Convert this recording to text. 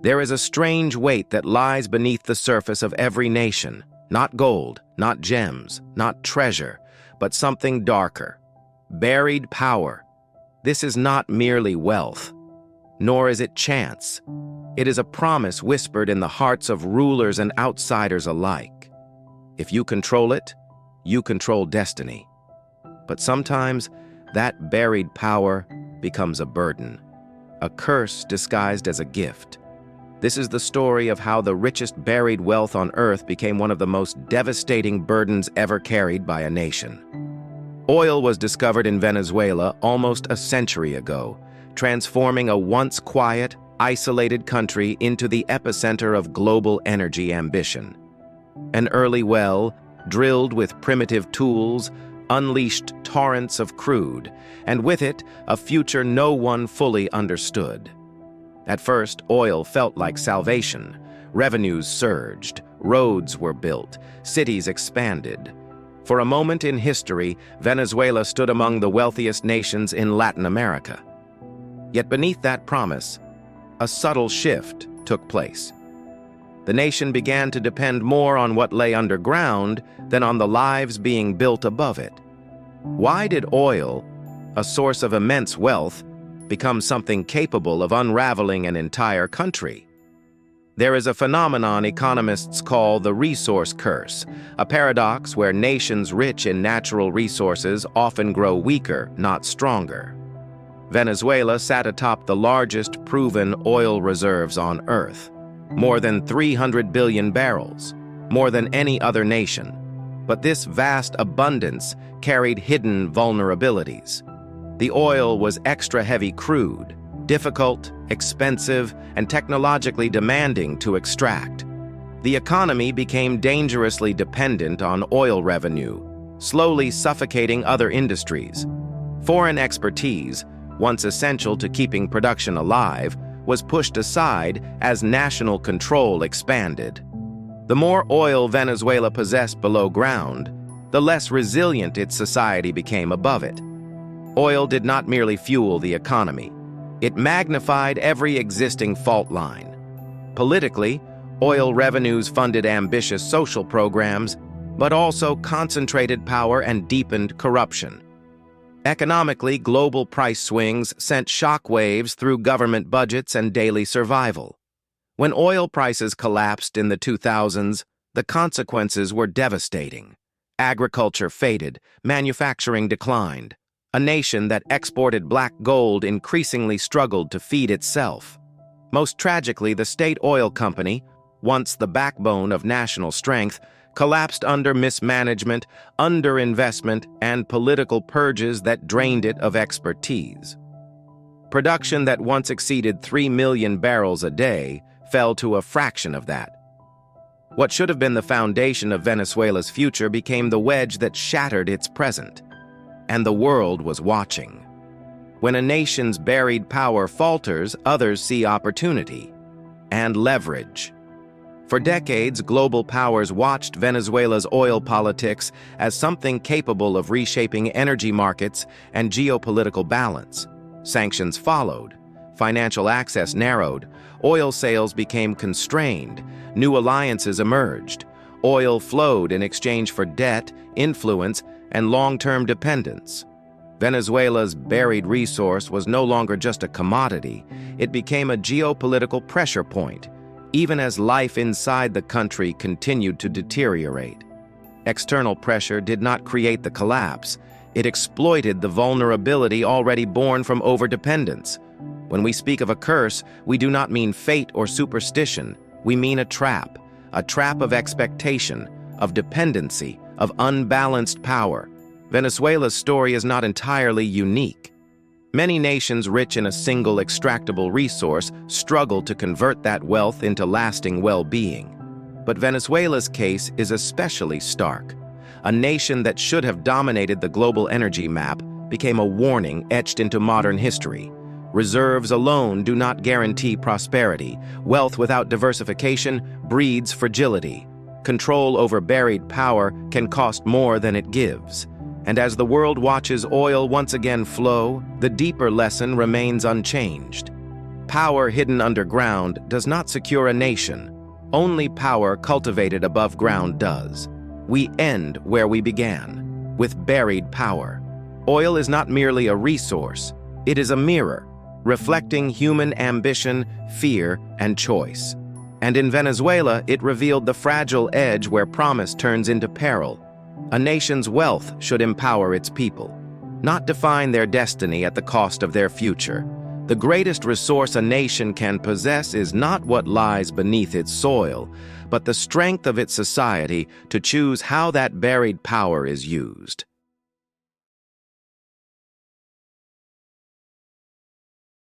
There is a strange weight that lies beneath the surface of every nation. Not gold, not gems, not treasure, but something darker. Buried power. This is not merely wealth, nor is it chance. It is a promise whispered in the hearts of rulers and outsiders alike. If you control it, you control destiny. But sometimes, that buried power becomes a burden, a curse disguised as a gift. This is the story of how the richest buried wealth on earth became one of the most devastating burdens ever carried by a nation. Oil was discovered in Venezuela almost a century ago, transforming a once quiet, isolated country into the epicenter of global energy ambition. An early well, drilled with primitive tools, unleashed torrents of crude, and with it, a future no one fully understood. At first, oil felt like salvation. Revenues surged, roads were built, cities expanded. For a moment in history, Venezuela stood among the wealthiest nations in Latin America. Yet beneath that promise, a subtle shift took place. The nation began to depend more on what lay underground than on the lives being built above it. Why did oil, a source of immense wealth, become something capable of unraveling an entire country? There is a phenomenon economists call the resource curse, a paradox where nations rich in natural resources often grow weaker, not stronger. Venezuela sat atop the largest proven oil reserves on Earth, more than 300 billion barrels, more than any other nation. But this vast abundance carried hidden vulnerabilities. The oil was extra-heavy crude, difficult, expensive, and technologically demanding to extract. The economy became dangerously dependent on oil revenue, slowly suffocating other industries. Foreign expertise, once essential to keeping production alive, was pushed aside as national control expanded. The more oil Venezuela possessed below ground, the less resilient its society became above it. Oil did not merely fuel the economy. It magnified every existing fault line. Politically, oil revenues funded ambitious social programs, but also concentrated power and deepened corruption. Economically, global price swings sent shockwaves through government budgets and daily survival. When oil prices collapsed in the 2000s, the consequences were devastating. Agriculture faded, manufacturing declined. A nation that exported black gold increasingly struggled to feed itself. Most tragically, the state oil company, once the backbone of national strength, collapsed under mismanagement, underinvestment, and political purges that drained it of expertise. Production that once exceeded 3 million barrels a day fell to a fraction of that. What should have been the foundation of Venezuela's future became the wedge that shattered its present. And the world was watching. When a nation's buried power falters, others see opportunity and leverage. For decades, global powers watched Venezuela's oil politics as something capable of reshaping energy markets and geopolitical balance. Sanctions followed, financial access narrowed, oil sales became constrained, new alliances emerged, oil flowed in exchange for debt, influence, and long-term dependence. Venezuela's buried resource was no longer just a commodity, it became a geopolitical pressure point, even as life inside the country continued to deteriorate. External pressure did not create the collapse, it exploited the vulnerability already born from overdependence. When we speak of a curse, we do not mean fate or superstition, we mean a trap of expectation, of dependency, of unbalanced power. Venezuela's story is not entirely unique. Many nations rich in a single extractable resource struggle to convert that wealth into lasting well-being. But Venezuela's case is especially stark. A nation that should have dominated the global energy map became a warning etched into modern history. Reserves alone do not guarantee prosperity. Wealth without diversification breeds fragility. Control over buried power can cost more than it gives. And as the world watches oil once again flow, the deeper lesson remains unchanged. Power hidden underground does not secure a nation. Only power cultivated above ground does. We end where we began, with buried power. Oil is not merely a resource, it is a mirror, reflecting human ambition, fear, and choice. And in Venezuela, it revealed the fragile edge where promise turns into peril. A nation's wealth should empower its people, not define their destiny at the cost of their future. The greatest resource a nation can possess is not what lies beneath its soil, but the strength of its society to choose how that buried power is used.